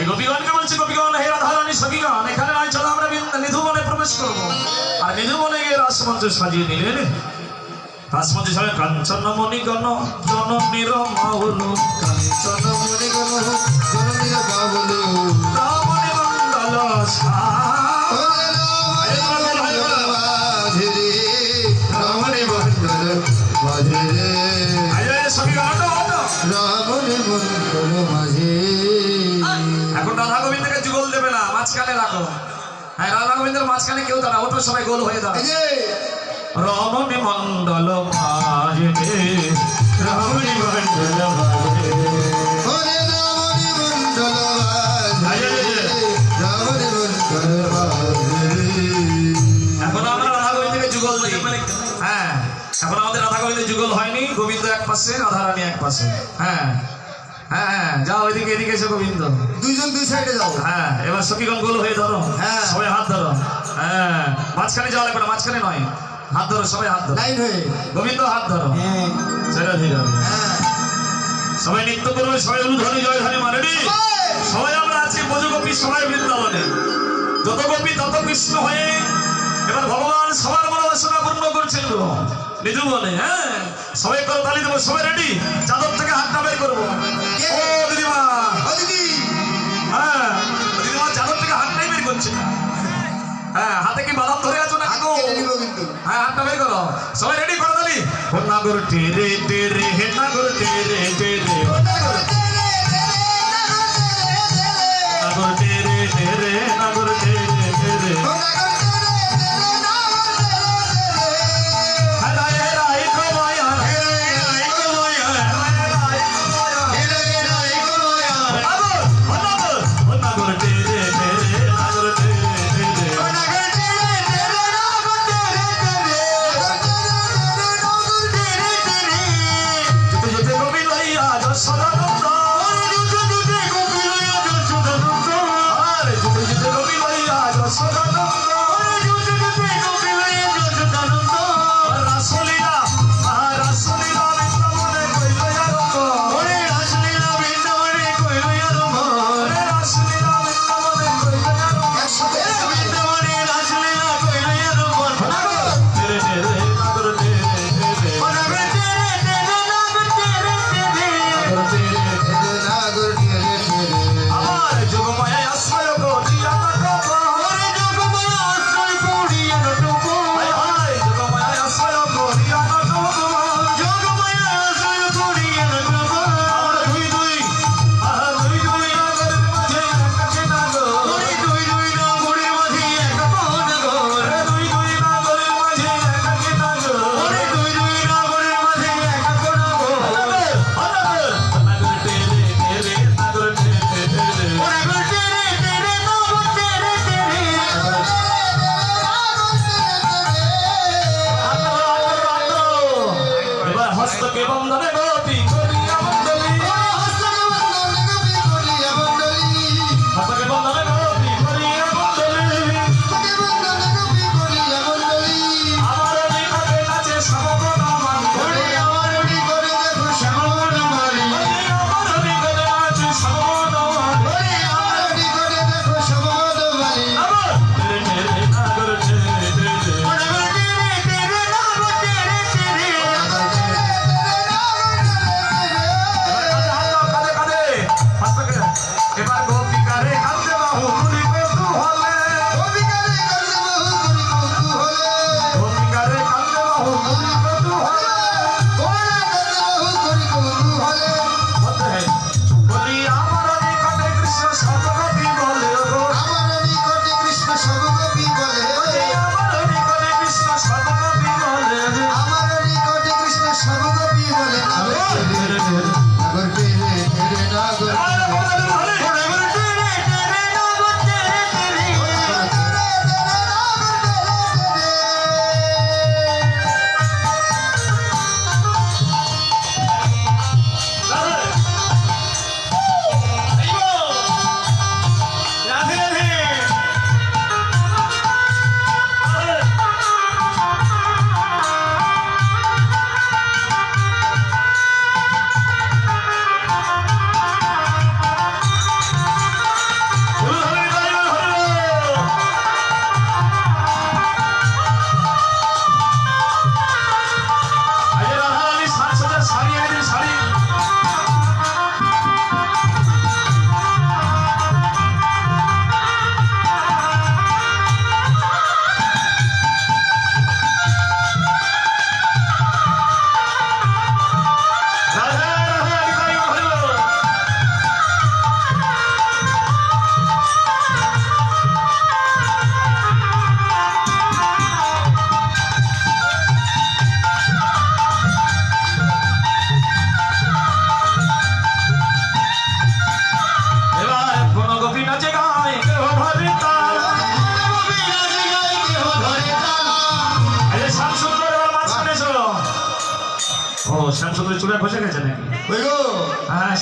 গোপীগণকে বলছি, গোপীগণ হে রাধারানী সখীগণ, এখানে নয়, চলো আমরা নিধুবনে প্রবেশ করবো। আর নিধুবনে গিয়ে রাসমঞ্চ সাজিয়ে নিলেন। রাসমঞ্চ সামনে কাঞ্চনমণি গণ জননীর মাহুলু, কাঞ্চনমণি গণ জননীর মাহুলু, রামণি মঙ্গল রামণি মঙ্গল মাঝে এখন রাধা গোবিন্দকে যুগল দেবে না, মাঝখানে রাখো। হ্যাঁ, রাধা গোবিন্দের মাঝখানে কেউ দাঁড়া, ওটা সবাই গোল হয়ে দাঁড়া। রমণী মন্ডল মাঝে, রমণী মন্ডল মাঝে, রমণী মন্ডল মাঝে, রমণী মন্ডল মাঝে। এখন আমরা রাধা গোবিন্দকে যুগল দিই। হ্যাঁ, এখন আমাদের রাধা গোবিন্দের যুগল হয়নি, গোবিন্দ এক পাশে, রাধারানী এক পাশে। হ্যাঁ হ্যাঁ হ্যাঁ, যাও এদিকে, এদিকে এসে গোবিন্দ, দুইজন দুই সাইডে যাও। হ্যাঁ, এবার সখীগণ গোল হয়ে ধরো। হ্যাঁ, সবাই হাত ধরো। হ্যাঁ, মাঝখানে যাওয়া লাগবে না, মাঝখানে নয়, হাত ধরো, সবাই হাত ধরো, লাইন হয়ে গোবিন্দ হাত ধরো। ছেড়ে ধীরে, সবাই নৃত্য করবে, সবাই উলুধ্বনি জয়ধ্বনি মারবি। সবাই আমরা আছি বোঝো গোপী, সবাই বৃন্দাবনে, যত গোপী তত কৃষ্ণ হয়ে এবার ভগবান সবার মনোবাসনা পূর্ণ করছেন নিধুবনে। হ্যাঁ, সবাই করো, তালি দেবো, সবাই রেডি। চাদর থেকে হাতটা বের করবো। ও দিদিমা, হ্যাঁ দিদিমা চাদর থেকে হাতটাই বের করছে। হ্যাঁ, হাতে কি বাদাম ধরে আছো না? হ্যাঁ, হাতটা বের করো, সবাই রেডি করো তালি। ও নাগর টেরে টেরে, হে নাগর টেরে টেরে, নাগর টেরে টেরে, নাগর টেরে টেরে,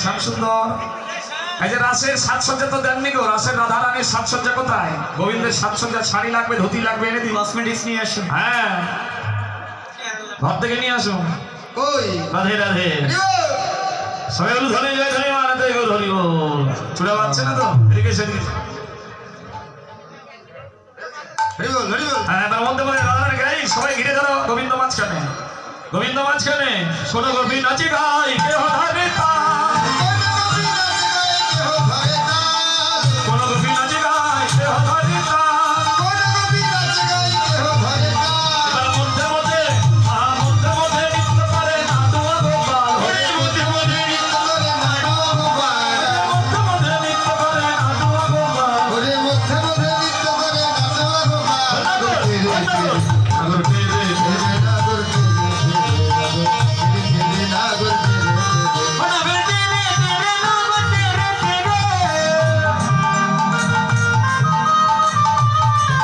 শ্যাম সুন্দর এই যে রাসের সাজসজ্জা তো দেননি গো, রাসের রাধারানীর সাজসজ্জা কোথায়? গোবিন্দের সাজসজ্জা শাড়ি লাগবে, ধুতি লাগবে, এনে দিন। কসমেটিক্স নিয়ে আসুন। হ্যাঁ ঘর থেকে নিয়ে আসুন। ওই রাধে রাধে সবাই হলু ধরে যায় ধরে মানাতে গো ধরিব চুড়া পাচ্ছে না তো এদিকে সেদিকে। হরিবল হরিবল হ্যাঁ তার মধ্যে বলে রাধারানী গাই সবাই ঘিরে ধরো গোবিন্দ মাঝখানে, গোবিন্দ মাঝখানে শোনো গোবিন্দ নাচি গাই কেহ ধরে তা কোন গোবিন্দ নাচি গাই কেহ ধরে তা তার মধ্যে মধ্যে মধ্যে মধ্যে নৃত্য করে নাটুয়া গোপাল হরি মধ্যে মধ্যে নৃত্য করে নাটুয়া গোপাল মধ্যে মধ্যে নৃত্য করে নাটুয়া গোপাল ওরে মধ্যে মধ্যে নৃত্য করে নাটুয়া গোপাল আগর কে রে নাগর কে রে নাগর কে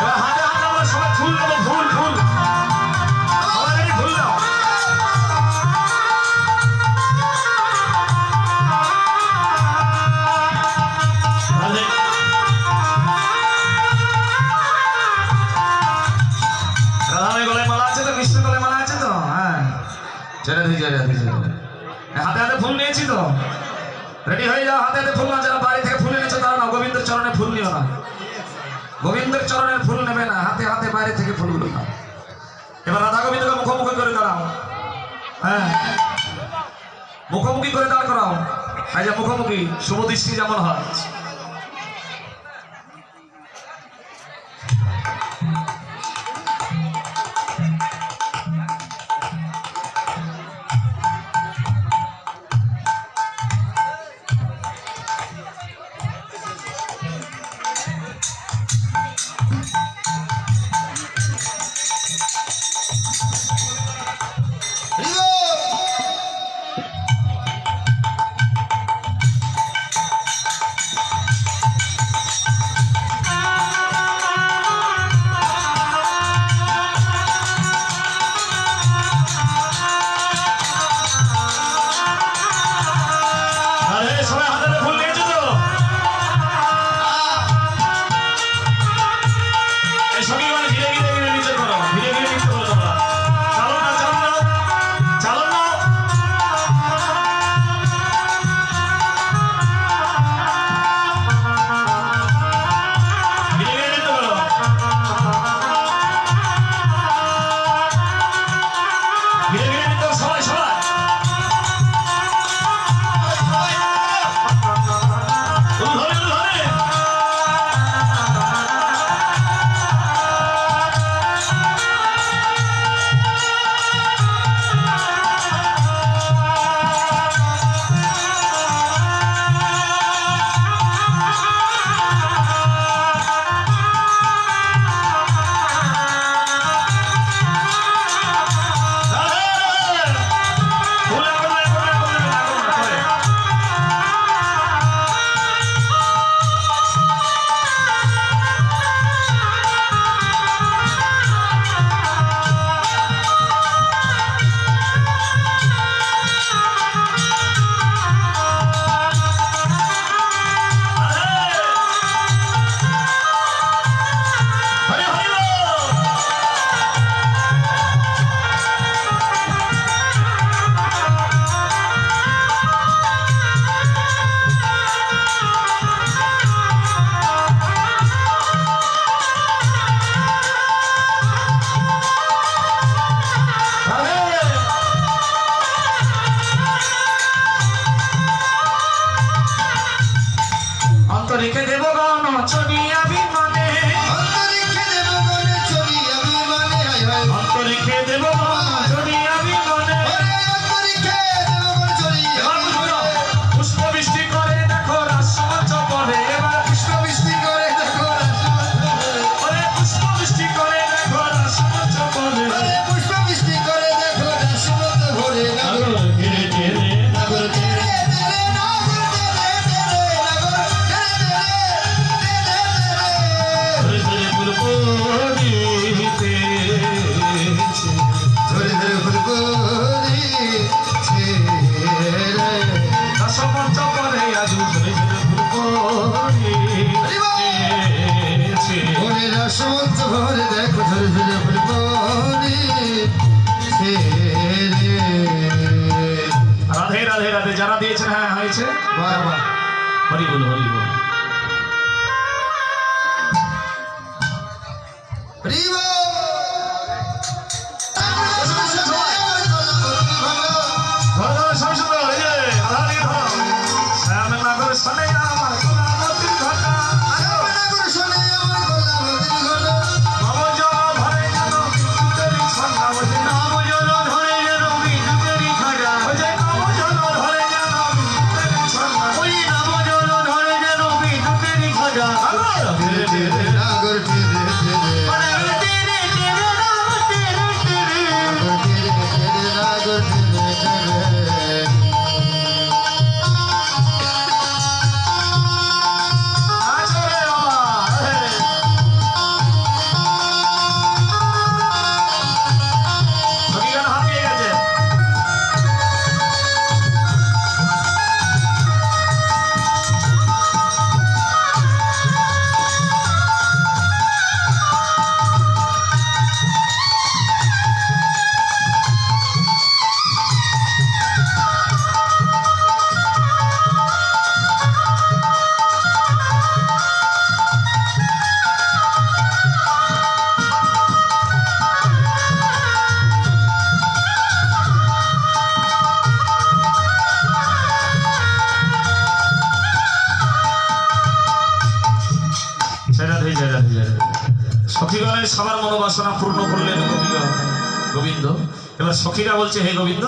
এবার হাতে হাতে আমরা সবাই ফুল দেবো, ফুল ফুল সবাই রেডি, ফুল দাও। রাধে। রাধারানীর গলায় মালা আছে তো, কৃষ্ণের গলায় মালা আছে তো? হ্যাঁ ছেড়ে দিই ছেড়ে দিই হাতে হাতে ফুল নিয়েছি তো, রেডি হয়ে যাও। হাতে হাতে ফুল না, যারা বাড়ি থেকে ফুল এনেছো তারা না, গোবিন্দের চরণে ফুল নিও না, গোবিন্দের চরণের ফুল নেবে না, হাতে হাতে বাইরে থেকে ফুলগুলো নাও। এবার রাধা গোবিন্দকে মুখোমুখি করে দাঁড়াও। হ্যাঁ মুখোমুখি করে দাঁড় করাও, এই যে মুখোমুখি শুভ দৃষ্টি যেমন হয়। পরে আজ ঝরে ঝরে ফুল পড়েছে। ওরে রসমন্ত ভরে দেখো ঝরে ঝরে ফুল পড়েছে রে। রাধে রাধে রাধে যারা দিয়েছেন হ্যাঁ হয়েছে বাহ বাহ। হরি বল হরি বল। সখীগণের সবার মনোবাসনা পূর্ণ করলেন গোবিন্দ। এবার সখীরা বলছে হে গোবিন্দ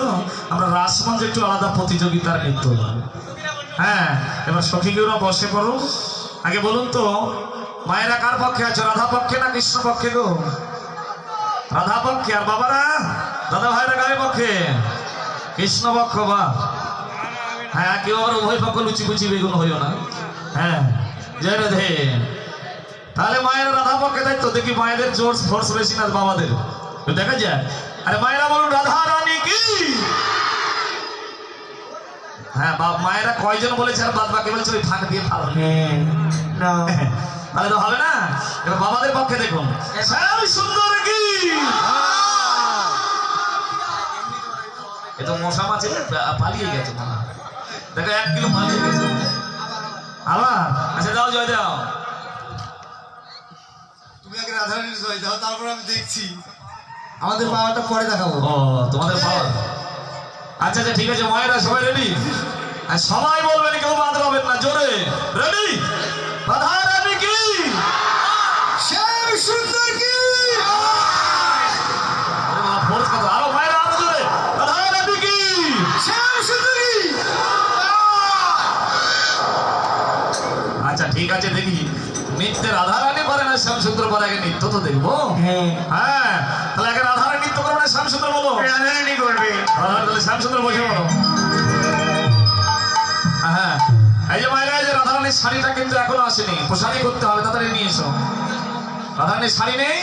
আমরা রাসমঞ্চে একটু আলাদা প্রতিযোগিতার নৃত্য। হ্যাঁ এবার সখীগুলো বসে পড়ো। আগে বলুন তো মায়েরা কার পক্ষে আছো, রাধা পক্ষে না কৃষ্ণ পক্ষে গো? রাধা পক্ষে। আর বাবারা দাদা ভাইরা গায়ে পক্ষে? কৃষ্ণ পক্ষ। বা হ্যাঁ কেউ আবার উভয় পক্ষ লুচি কুচি বেগুন হইও না। হ্যাঁ জয় রাধে। তাহলে মায়ের রাধা পক্ষে দায়িত্ব। দেখি মায়েদের জোর ফোর্স বেশি না বাবাদের, দেখা যায়। আরে মায়েরা বলুন রাধা রানী কি। হ্যাঁ মায়েরা কয়জন বলেছে আর বাদ বাকি বলছে ওই ফাঁক দিয়ে ভালো তাহলে তো হবে না। এবার বাবাদের পক্ষে দেখুন শ্যাম সুন্দর কি। এ তো মশা মাছি পালিয়ে গেছে দেখো 1 কিলো পালিয়ে গেছে আবার। আচ্ছা দাও জয় দাও। তুমি আগে রাধারানীর জয় দাও তারপর আমি দেখছি আমাদের পাওয়াটা পরে দেখাবো। ও তোমাদের পাওয়ার। আচ্ছা আচ্ছা ঠিক আছে মায়েরা সবাই রেডি? আর সবাই বলবেন কেউ বাদ রবেন না। জোরে রেডি। রাধা রানী কি। শ্যাম সুন্দর কি। ফোর্স কত আরো মায়েরা আরো জোরে। রাধা রানী কি। শ্যাম সুন্দর কি। আচ্ছা ঠিক আছে দেখি নৃত্যে রাধা রানী পারে না শ্যাম সুন্দর পারে। আগে নৃত্য তো দেখবো। হ্যাঁ তাহলে আগে রাধা রানী নৃত্য করবো না শ্যাম সুন্দর বলো? রাধা রানী করবে। তাহলে শ্যাম সুন্দর বসে বলো। হ্যাঁ এই যে মায়েরা এই যে রাধা রানীর শাড়িটা কিন্তু এখনো আসেনি, পোশাকি করতে হবে, তাড়াতাড়ি নিয়ে এসো। রাধা রানীর শাড়ি নেই?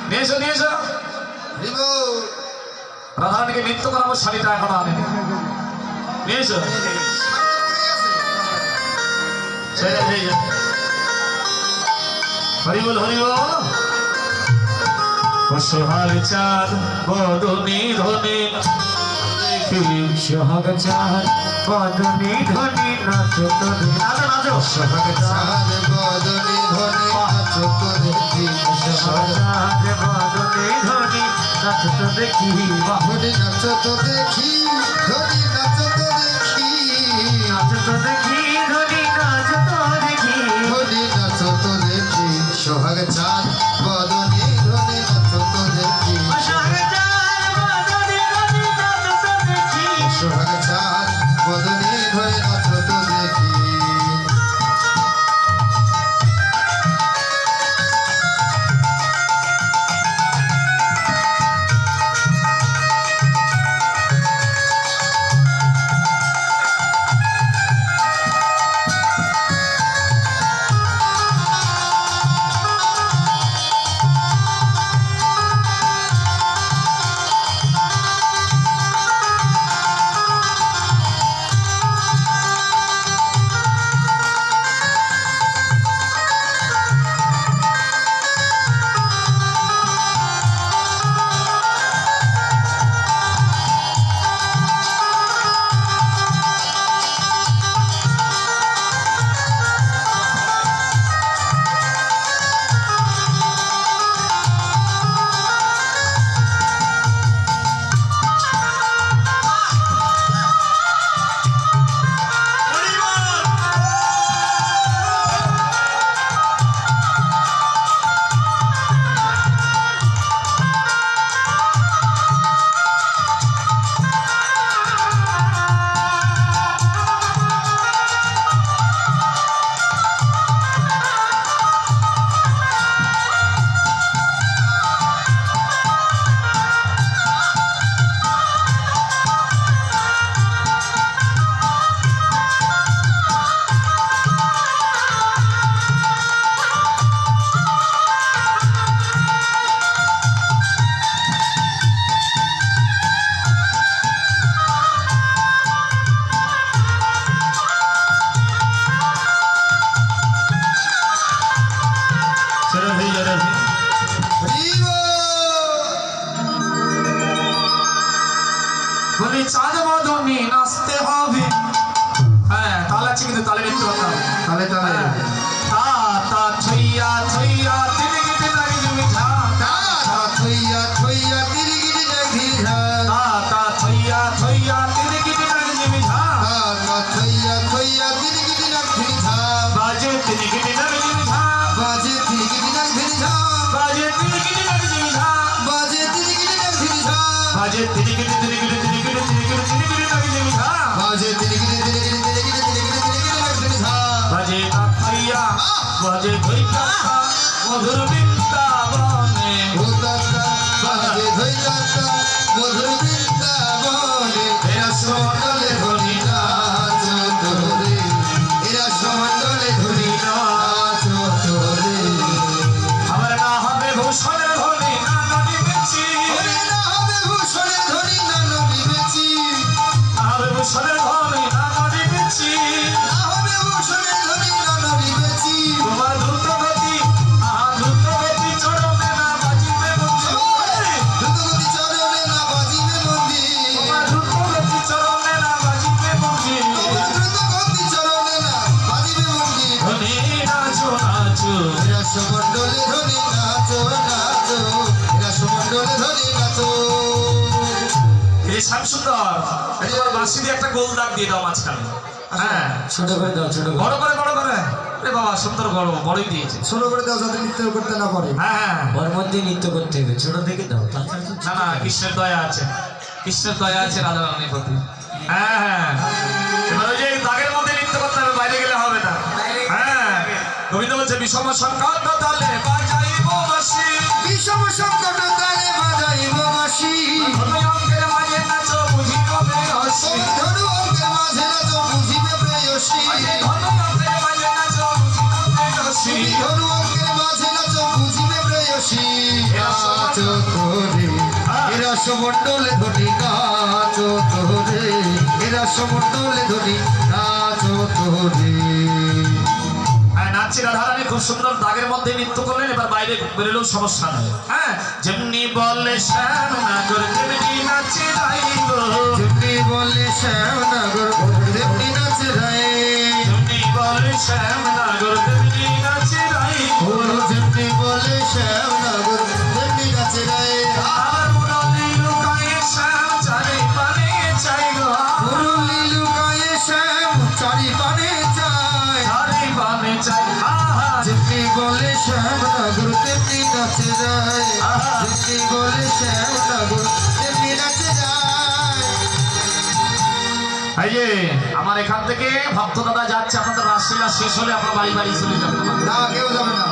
নিয়ে এসো নিয়ে এসো। রাধা রানীকে নৃত্য করাবো, শাড়িটা এখনো আনেনি, নিয়ে এসো। হরি বল হরি বল। সোহাগ চাঁদ বদনে ধনে সোহাগ চাঁদ বদনে ধনে নাচো তোরে। নাচো নাচো। সোহাগ চাঁদ বদনে ধনে নাচো তো দেখি। সোহাগ চাঁদ বদনে ধনে নাচো তো দেখি। ধনি নাচো তো দেখি। ধনি নাচো তো দেখি। নাচো তো দেখি ধনি নাচো তো দেখি। ধনি নাচো তো দেখি। সোহাগ চাঁদ বদনে ধনে নাচো তো দেখি। সোহাগ চাঁদ বদনে ধনে নাচো তো দেখি। সোহাগ চাঁদ বদনে ধরে নাচো তো দেখি। বাজে তিরিগিরি তিরিগিরি তিরিগিরি তিরিগিরি তিরিগিরি তিরিগিরি ঝা বাজে তিরিগিরি তিরিগিরি তিরিগিরি তিরিগিরি তিরিগিরি লাগছে ঝা বাজে কাঠিয়া বাজে ধৈর্যা মধুর বৃন্দাবনে ভূতাত্মা বাজে ধৈর্যতা মধুর বৃন্দাবনে এরা সমতলে ধনি নাচ তোরে এরা সমতলে ধরি নাচ তোরে আমার না হবে ভূষণের ধনি না নদী বেচি ওরে না হবে ভূষণের ধরি না নবী বেচি না হবে ভূষণের ধনি না নদী বেচি না হবে ভূষণের ধরি না নবী বেচি তোমার দ্রুত গতি চরণে না বাজিবে বন্ধু দ্রুতগতি চরণে না বাজিবে মন্দির তোমার দ্রুত গতি চরণে না বাজিবে বন্ধু তোমার দ্রুতগতি চরণে না বাজিবে মন্দির ধনি নাচো নাচো রাসমণ্ডলে ধরি নাচো নাচো রাসমণ্ডলে ধরি নাচো এই শ্যামসুন্দর একবার বাঁশি দিয়ে একটা গোল দাগ দিয়ে দাও মাঝখানে হ্যাঁ ছোট করে দাও, ছোট করে। বড় করে এ বাবা সুন্দর বড়ই দিয়েছে ছোট করে দাও যাতে নৃত্য করতে না পারে হ্যাঁ ওর মধ্যে নৃত্য করতে হবে, ছোট থেকে দাও, তাছাড়া তো না কৃষ্ণের দয়া আছে রাধা রানীর প্রতি হ্যাঁ এবার ওই যে দাগের মধ্যে নৃত্য করতে হবে, বাইরে গেলে হবে না হ্যাঁ গোবিন্দ বলছে বিষম সংকট তালে বাজাইব বাঁশি বিষম সংকট তালে বাজাইব বাঁশি ধনু অঙ্কের মাঝে নাচো বুঝি কবে হসি ধনু অঙ্কের মাঝে নাচো বুঝিবে প্রেয়সী ধনু অঙ্কের মাঝে নাচো বুঝি কবে হসি ধনু অঙ্কের মাঝে নাচো বুঝিবে প্রেয়সী নাচো তোরে এরা সমণ্ডলে ধরি নাচো তোরে এরা সমণ্ডলে ধরি নাচো তোরে হ্যাঁ নাচছি রাধারানী খুব সুন্দর দাগের মধ্যে নৃত্য করলেন, এবার বাইরে বেরোলেও সমস্যা নয় হ্যাঁ যেমনি বলে শ্যাম নাগর তেমনি নাচে রাইব যেমনি বলে শ্যামনগর তেমনি নাচে রায় যেমনি বলে শ্যাম নাগর তেমনি নাচে রাইব যেমনি বলে শ্যামনগর তেমনি নাচে রায় আর মুরলি লুকায়ে শ্যাম চারি পানে চাই গো মুরলি লুকায়ে শ্যাম চারি পানে চায় চারি পানে চাই আহা যেমনি বলে শ্যামনগর তেমনি নাচে রায় যেমনি বলে শ্যামনগর তেমনি নাচে রায় এই যে আমার এখান থেকে ভক্ত দাদা যাচ্ছে, আপনাদের রাসলীলা শেষ হলে আপনার বাড়ি চলে যাবে না কেউ যাবে না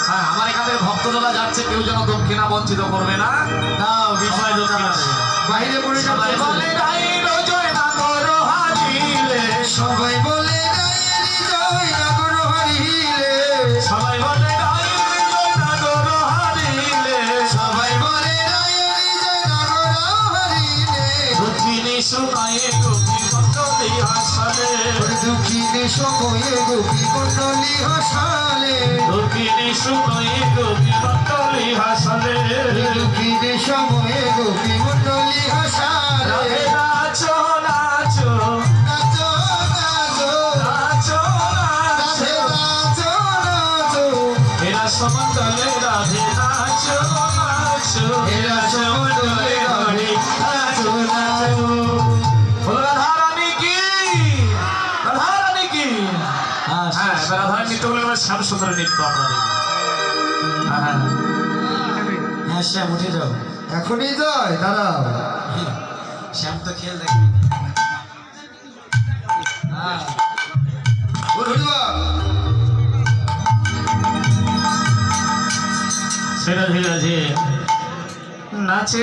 হ্যাঁ আমার এখান থেকে ভক্ত দাদা যাচ্ছে, কেউ যেন দক্ষিণা বঞ্চিত করবে না দাও, বিষয় দক্ষিণা দেবে। বাইরে পড়ে সবাই যাবে বলে রাইল জয় নাগর হারিলে সবাই বলে রায়ের জয় নাগর হারিলে সবাই বলে রাইল জয় নাগর হারিলে সবাই বলে রায়ের জয় নাগর হারিলে দক্ষিণী শুনায়ে গোপী মণ্ডলী হাসালে দুঃখিনী সময়ে গোপী মণ্ডলী হাসালে দক্ষিণী শুনায়ে গোপী মণ্ডলী হাসালে দুঃখিনী সময়ে গোপী মণ্ডলী হাসালে রাধে নাচো নাচো নাচো নাচো নাচো রাধে নাচো নাচো নাচো এরা সমতলে রাধে নাচো নাচো এরা সমতলে রাধে নাচো নাচো বলো রাধারানী কি রাধারানী কি হ্যাঁ, হ্যাঁ শেষ। এবার রাধারানী নৃত্য বলে এবার শ্যাম সুন্দরের নৃত্য আপনারা দেখবেন। হ্যাঁ হ্যাঁ, শ্যাম উঠে যাও। এখনই যায় দাঁড়াও শ্যাম তো খেল দেখে। হ্যাঁ, রাধে নাচে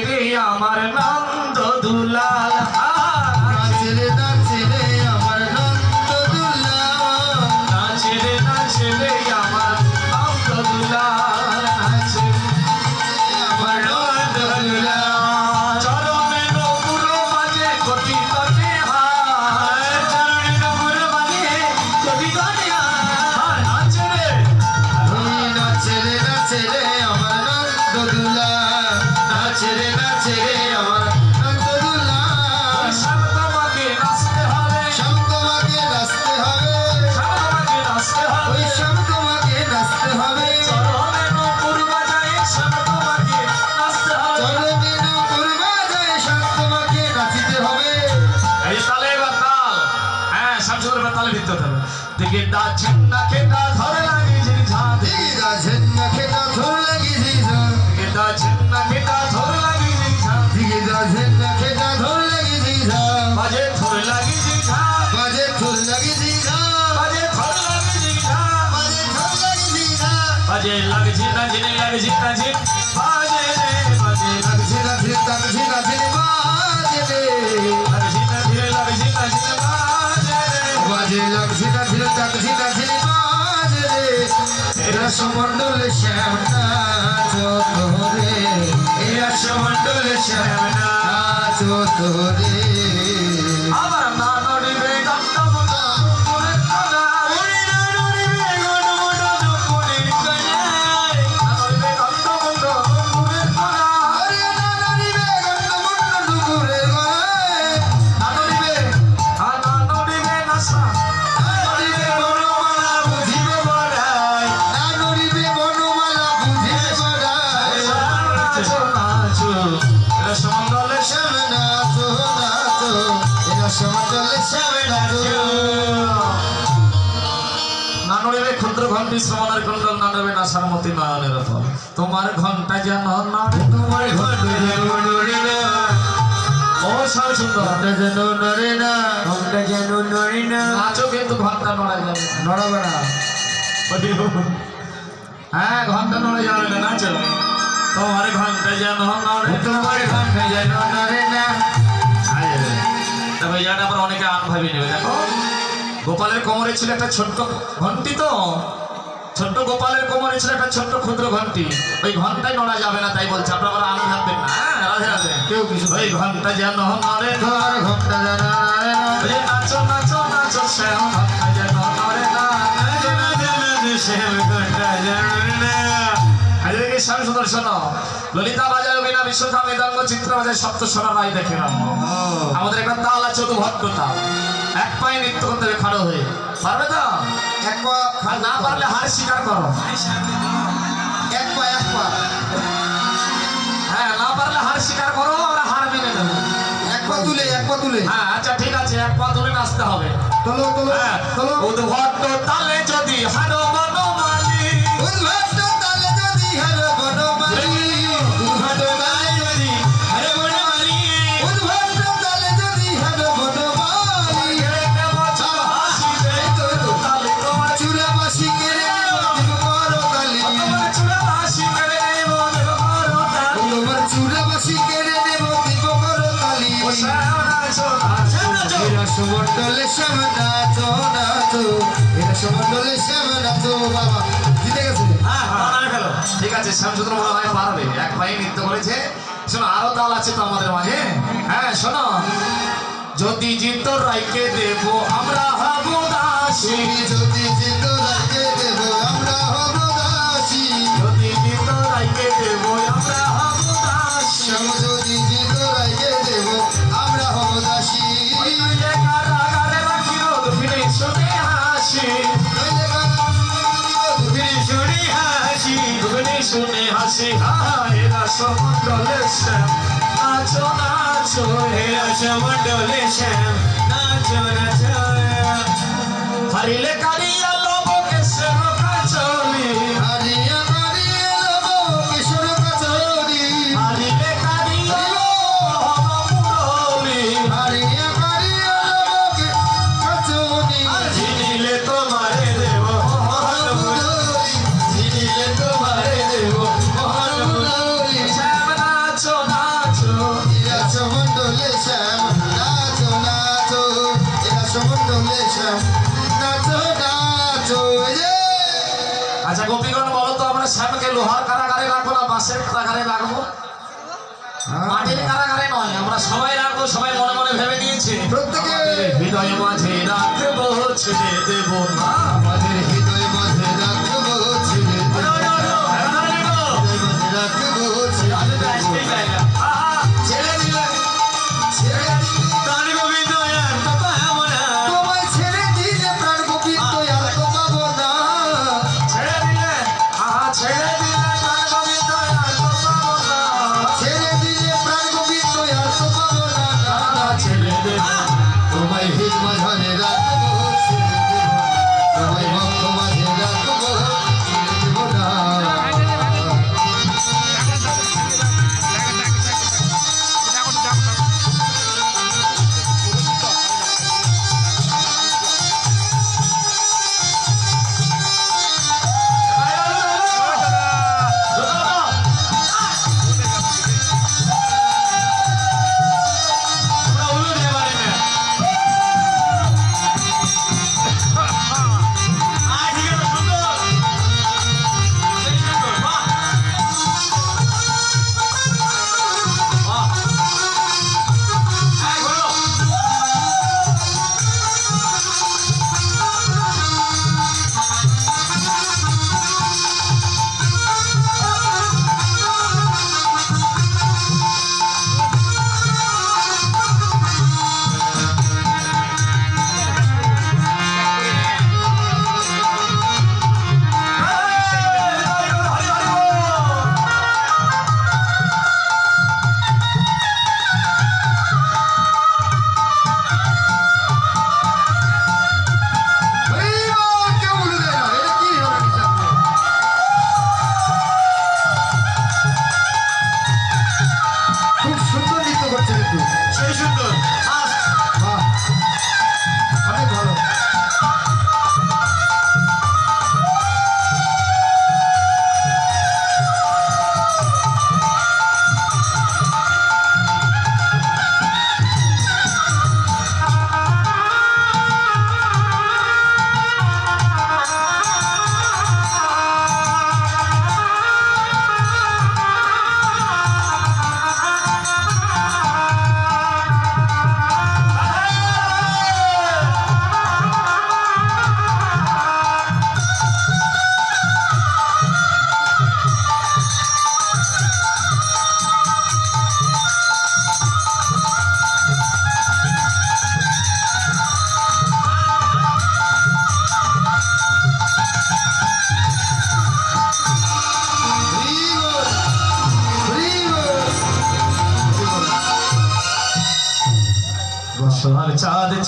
রে আমার নন্দ দুলাল নাচে রে আমার নন্দ দুলাল নাচে রে আমার নন্দ দুলাল নাচে আমার নন্দ দুলাল চরণে নপুর বাজে কোটি কোটি হায় চরণে নপুর বাজে কোটি কোটি হায় নাচে রে নাচে রে আমার নন্দ দুলাল নাচে রে আমার নন্দ দুলাল সব তোমাকে নাচতে হবে সব তোমাকে নাচতে হবে সব তোমাকে নাচতে হবে ওই সব তোমাকে নাচতে হবে চরণে নপুর বাজায় সব তোমাকে নাচতে হবে চরণে নপুর বাজায় সব তোমাকে নাচিতে হবে এই তালে এবার তাল হ্যাঁ শামসুন্দর এবার তালে ভিত্তি হতে হবে দিকে দা ছিন্না খেতা ধরে লাগে ঝিরি ঝা দিগি দা ঝেন্না খেতা ধর লাগি ঝিঝা দিকে দা ছিন্না খেতা ধরে লাগে ঝিরি ঝা দিগি বাজে লাগছে না ঝিনি লাগছে না ঝিন বাজে রে বাজে লাগছে ঝিনা ঝিন তাক ঝিনা ঝিন বাজে রে লাগছে না ঝিনি লাগছে না ঝিন বাজে রে বাজে লাগছে না ঝিনা তাক ঝিনা ঝিন বাজে রে রসমণ্ডল শ্যাম নাচো তোরে রসমণ্ডল শ্যাম নাচো তোরে আবার না নড়িবে গন্ধ মুন্ড করে তোরা ওরে না নড়িবে গন্ধ মুন্ড করে তোরা না নড়িবে গন্ধ মুন্ড করে তোরা আরে না নড়িবে গন্ধমুন্ড ডুবুরে গড়ায় না নড়িবে না নড়িবে নাসা না নড়িবে বনমালা বুঝিবে বড়াই না নড়িবে বনমালা বুঝিবে বড়াই নাচো নাচো রসমণ্ডলে শ্যাম নাচো নাচো রসমণ্ডল শ্যাম নাচো না নড়িবে ক্ষুদ্র ঘণ্টি শ্রমণের কুণ্ডল না নড়িবে নাসার মতি নয়নের ফল তোমার ঘন্টা যেন নড়ে তোমার ঘন্টা যেন নড়ে না ও সব সুন্দর ঘন্টা যেন নড়ে না ঘন্টা যেন নড়ে না নাচো কিন্তু ঘন্টা নড়া যাবে না। নড়াবে না হ্যাঁ ঘন্টা নড়ে যাবে না নাচো তোমার ঘন্টা যেন নড়ে তোমার ঘন্টা যেন নড়ে না তবে ইয়াটা আবার অনেকে আন ভাবি নেবে দেখো গোপালের কোমরে ছিল একটা ছোট্ট ঘন্টি তো ছোট্ট গোপালের কোমরে ছিল একটা ছোট্ট ক্ষুদ্র ঘন্টি ওই ঘন্টায় নড়া যাবে না তাই বলছে আপনারা আবার আন ভাববেন না হ্যাঁ রাধে রাধে কেউ কিছু ওই ঘন্টা যেন নড়ে না তোমার ঘন্টা যেন নড়ে না ওই নাচো নাচো নাচো শ্যাম ঘন্টা যেন নড়ে না শ্যাম ঘন্টা যেন নড়ে না আজকে স্বামী সুদর্শন ললিতা বাজার বিনা বিশ্বখা মৃদঙ্গ চিত্র বাজার সপ্ত সোনা রায় দেখে নাম আমাদের একটা তাল আছে ভক্ত তাল এক পায়ে নৃত্য করতে হবে খাড়ো হয়ে পারবে তো এক পা আর না পারলে হার স্বীকার করো এক পা হ্যাঁ না পারলে হার স্বীকার করো আমরা হার মেনে নেবো এক পা তুলে হ্যাঁ আচ্ছা ঠিক আছে এক পা ধরে নাচতে হবে তোলো তোলো হ্যাঁ তোলো উদ্ভট্ট তালে যদি হারো বনমালী উদ্ভট তালে যদি হারো বনমালী উদ্ভট তালে যদি হারো বনমালী উদ্ভট তালে যদি হারো বনমালী এই তো তালে তোমার চূড়া বাসি কেড়ে দিব করো তালি চূড়া বাসি করে নেব করো তালি তোমার চূড়া বাসি কেড়ে নেব দিব করো তালি ও শ্যাম নাচো নাচো এরা সমন্ডলে শ্যাম নাচো নাচো এরা সমন্ডলে শ্যাম নাচো বাবা জিতে গেছে হ্যাঁ বানায় ফেলো ঠিক আছে শ্যামচন্দ্র মনে হয় পারবে এক পায়ে নৃত্য করেছে শোনো আরো তাল আছে তো আমাদের মাঝে হ্যাঁ শোনো যদি জিত রাইকে দেব আমরা হব দাসী যদি জিত রাখে দেব আমরা হব দাসী যদি জিত রাইকে দেব আমরা হব দাসী শ্যাম যদি জিত রাখে দেব আমরা হব দাসী নইলে কারাগারে রাখি রোদ ফিরে শুনে হাসি নইলে ফিরে শুনে হাসি ফিরে শুনে হাসি এরা সমন্ডলে শ্যাম নাচো নাচো এরা সমন্ডলে শ্যাম নাচো নাচো হারিলে কারিয়া লোবকে সেবকা চলি হারিয়া হারিয়া লব কিশোর কচুরি হারিলে কারিয়া মুরলি হারিয়া হারিয়া লব কচুরি ঝিনিলে তোমারে দেব মহান মুরলি ঝিনিলে তোমারে দেব মহান মুরলি শ্যাম নাচো নাচো এরা সমন্ডলে শ্যাম নাচো নাচো এরা সমন্ডলে শ্যাম নাচো নাচো আচ্ছা গোপীগণ বলো তো আমরা শ্যামকে লোহার কারাগারে রাখবো না বাঁশের কারাগারে রাখবো মাটির কারাগারে নয় আমরা সবাই রাখবো সবাই মনে মনে ভেবে নিয়েছি প্রত্যেকে হৃদয় মাঝে রাখবো ছেড়ে দেব না আমাদের হৃদয় মাঝে রাখবো ছেড়ে দেব রাখবো ছেড়ে দেব ছেড়ে দিলে ছেড়ে দিলে প্রাণ গোবিন্দ আর তো পাবো না তোমায় ছেড়ে দিলে প্রাণ গোবিন্দ আর তো পাবো না ছেড়ে দিলে ছেড়ে দিলে প্রাণ গোবিন্দ আর তো পাবো না ছেড়ে দিলে প্রাণ গোবিন্দ আর তো পাবো না না, না, ছেড়ে দেব তোমায় হৃদয় মাঝে রাখবো ছেড়ে দেব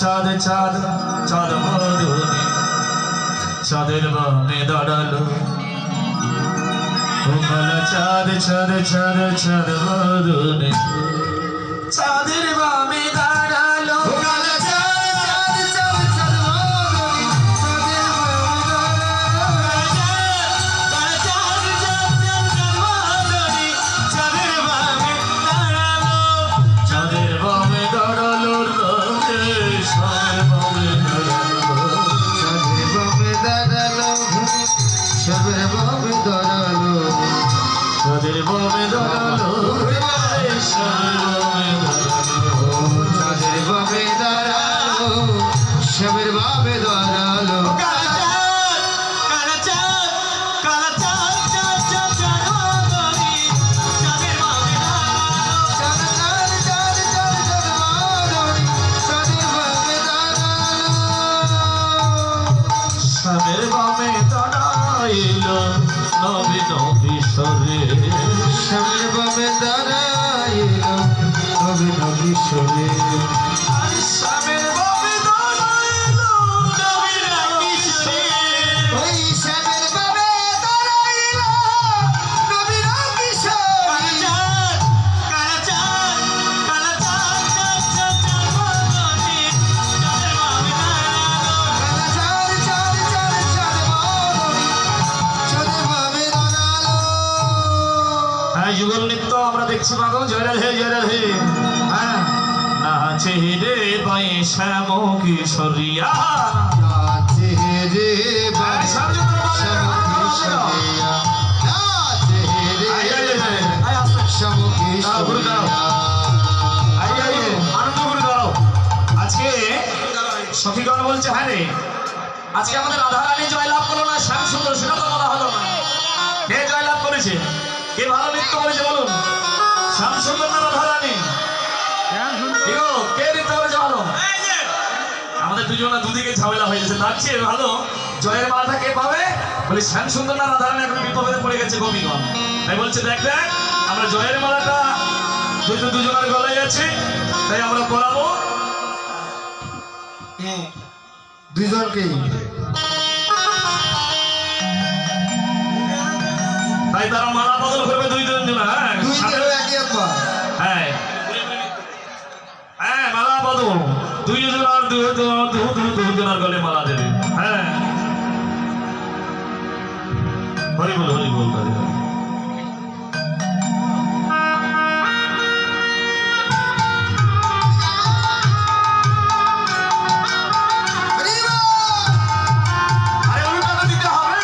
চাঁদ চাঁদ চাঁদ বদনে চাঁদের বামে দাঁড়ালো ও কালা চাঁদ চাঁদ চাঁদ চাঁদ বদনে চাঁদের বামে দাঁড়ালো চাঁদের বামে দাঁড়ালো চাঁদের বামে দাঁড়ালো সবের বাবে দাঁড়ালো চাঁদের বামে দাঁড়ালো চাঁদের বাবে দাঁড়ালো সবের বাবে দাঁড়ালো চাঁদের বামে দাঁড়াইলো নবী নবীশ্বরে সবের বাবে দাঁড়াইলো নবী নবীশ্বরে চাঁদের বামে দাঁড়াইলো নবী নবীশ্বরে ওই সবের বাবে দাঁড়াইলো নবী নবীশ্বরে হ্যাঁ যুগল নৃত্য আমরা দেখছি মাগো জয় রাধে হ্যাঁ নাচে রে বাই শ্যাম কিশোরিয়া নাচে রে হ্যাঁ, শ্যামচন্দ্র বাবু, নাচে রে আয়, আয়, আয়, আয়, আয়, আস্তে। সমুখী দাও, গুরু দাও। আয়, আয়, আয়, আনন্দ করে দাও। আজকে সখীগণ বলছে হ্যাঁ রে আজকে আমাদের রাধা রানী জয়লাভ করলো না শ্যাম সুন্দর সেটা তো বলা হলো না কে জয়লাভ করেছে কে ভালো নৃত্য করেছে বলুন শ্যাম সুন্দর না রাধা রানী কে নৃত্য করেছে ভালো আমাদের দুজনে দুদিকে ঝামেলা হয়ে গেছে তার চেয়ে ভালো জয়ের মালাটা কে পাবে বলি শ্যাম সুন্দর না রাধা রানী এখন বিপদে পড়ে গেছে গোপীগণ তাই বলছে দেখ দেখ আমরা জয়ের মালাটা দুজনের গলায় আছে তাই আমরা পড়াবো দুইজনকেই তাই তারা মালা বদল করবে দুই জন হ্যাঁ দুই কেউ একই আব্বা হ্যাঁ হ্যাঁ মালা বদল দুজনের গলে মালা দেবে হ্যাঁ হরি বল হরি বল হরি বল আরে উল্টাটা দিতে হবে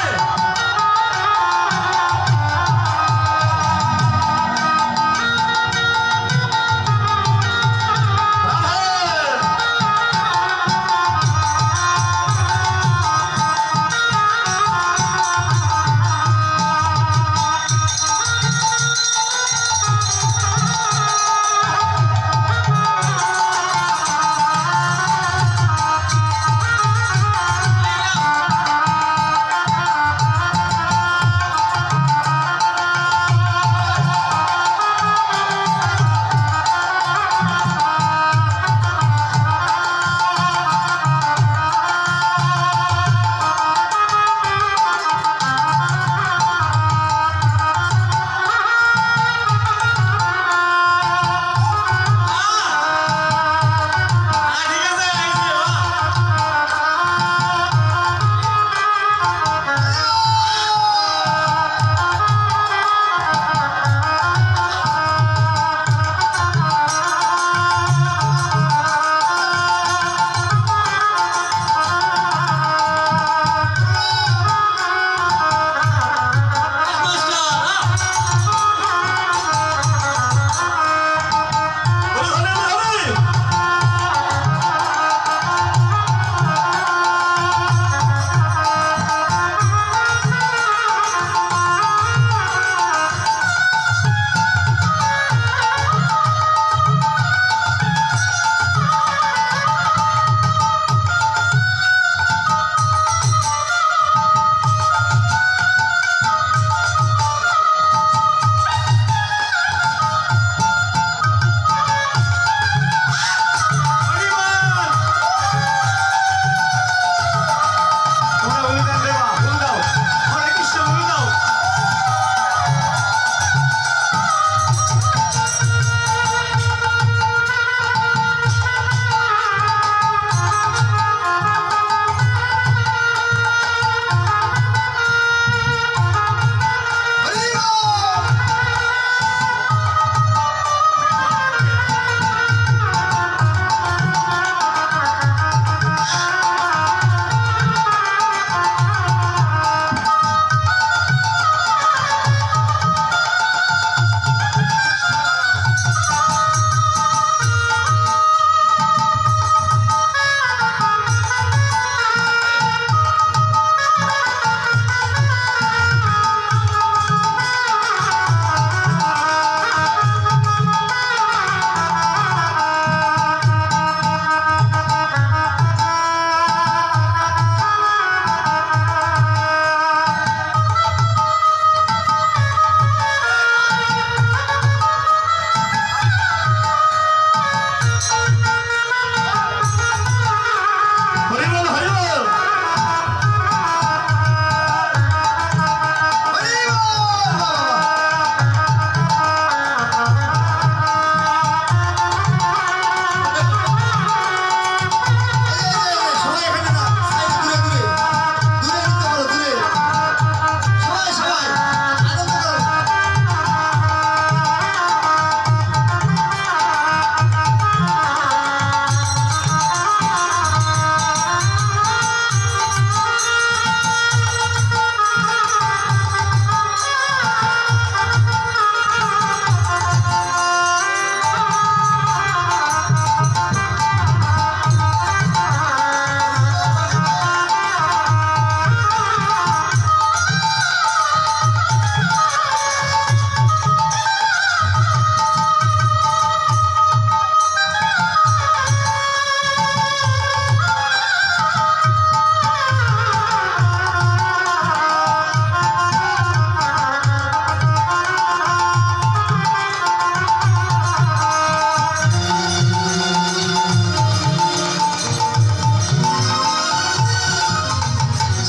রাধে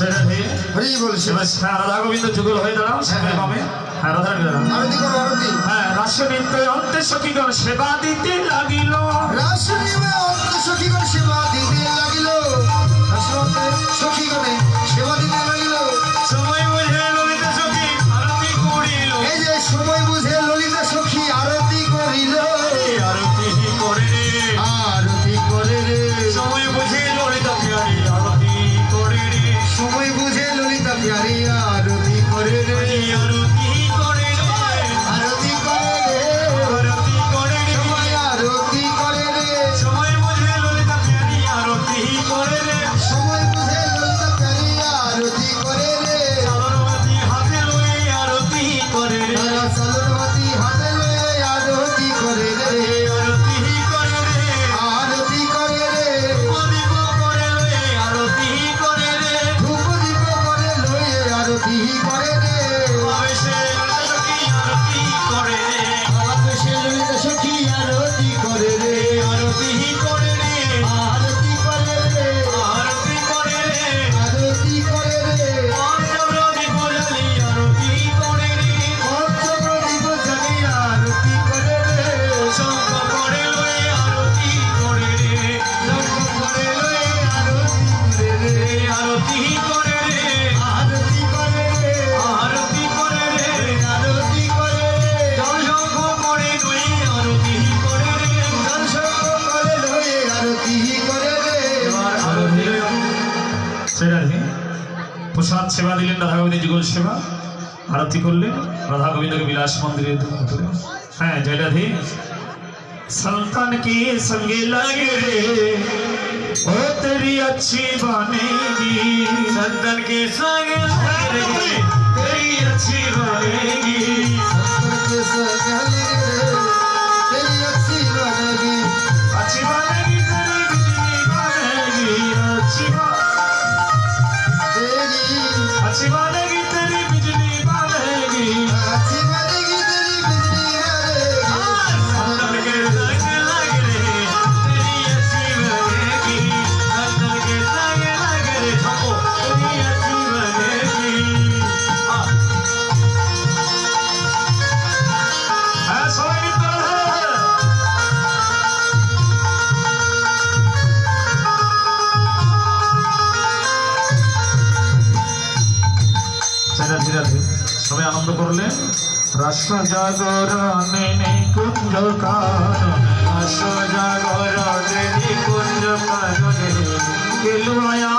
সেটা ঠিক হরি বলছে এবার হ্যাঁ রাধা গোবিন্দ যুগল হয়ে দাঁড়াও সেখানে পাবে হ্যাঁ রাধা দাঁড়াও আরতি করো আরতি হ্যাঁ রাসনিত্য অন্তে সখীগণ সেবা দিতে লাগিল রাস নিবে অন্ত সখীগণ সেবা দিতে লাগিল রাসতে সখীগণে সেবা দিতে লাগিল সময় বুঝে ললিতা সখী আরতি করিল এই যে সময় বুঝে ললিতা সখী আরতি করিল আরতি করে রে আরতি করে রে সময় বুঝে ললিতা প্যারি আরতি করে রে সময় বুঝে ললিতা প্যারি আরতি করে রে আরতি করে রে আরতি করে রে আরতি করে রে সময় আরতি করে রে সময় বুঝে ললিতা প্যারি আরতি করে রে সময় বুঝে ললিতা প্যারি আরতি করে রে চরণবতী হাতে লয়ে আরতি করে রে তারা চলনবতী হাতে লয়ে আরতি করে রে আরতি করে রে আরতি করে রে প্রদীপ করে লয়ে আরতি করে রে ধূপ দীপ করে লয়ে আরতি করে রে আবেশে ললিতা সখী আরতি করে রে আকাশে ললিতা সখী আরতি করে রে আরতি করে রে আরতি করে রে আরতি করে রে আরতি করে রে পঞ্চপ্রদীপ জ্বালি আরতি করে রে পঞ্চপ্রদীপ জ্বালি আরতি করে রে শঙ্খ করে লয়ে আরতি করে রে শঙ্খ করে লয়ে আরতি করে রে আরতি করে রে আরতি করে রে আরতি করে রে আরতি করে রে জল শঙ্খ করে লয়ে আরতি করে রে দর্শক করে লয়ে আরতি করে রে এবার আরতি সেটা কি প্রসাদ সেবা দিলেন রাধা গোবিন্দ যুগল সেবা আরতি করলেন রাধা গোবিন্দকে বিলাস মন্দিরে তুলে হ্যাঁ জয়রাধি संतान के संगे लगे रे ओ तेरी अच्छी बनेगी संतान के संगे लगे रे तेरी अच्छी बनेगी के संग रे तेरी अच्छी बनेगी अच्छी बनेगी तेरी बिजली बनेगी तेरी अच्छी बनेगी तेरी बिजली बनेगी अच्छी बनेगी तेरी बिजली संतान के संगे लगे रे तेरी अच्छी बनेगी संतान के संगे लगे रे हमको तेरी अच्छी बनेगी হ্যাঁ সবাই মিত্র সবাই আনন্দ করলেন রাষ্ট্র জাগরণে নেই কুঞ্জ কারণ রাষ্ট্র জাগরণে নেই কুঞ্জ কারণে গেলুয়া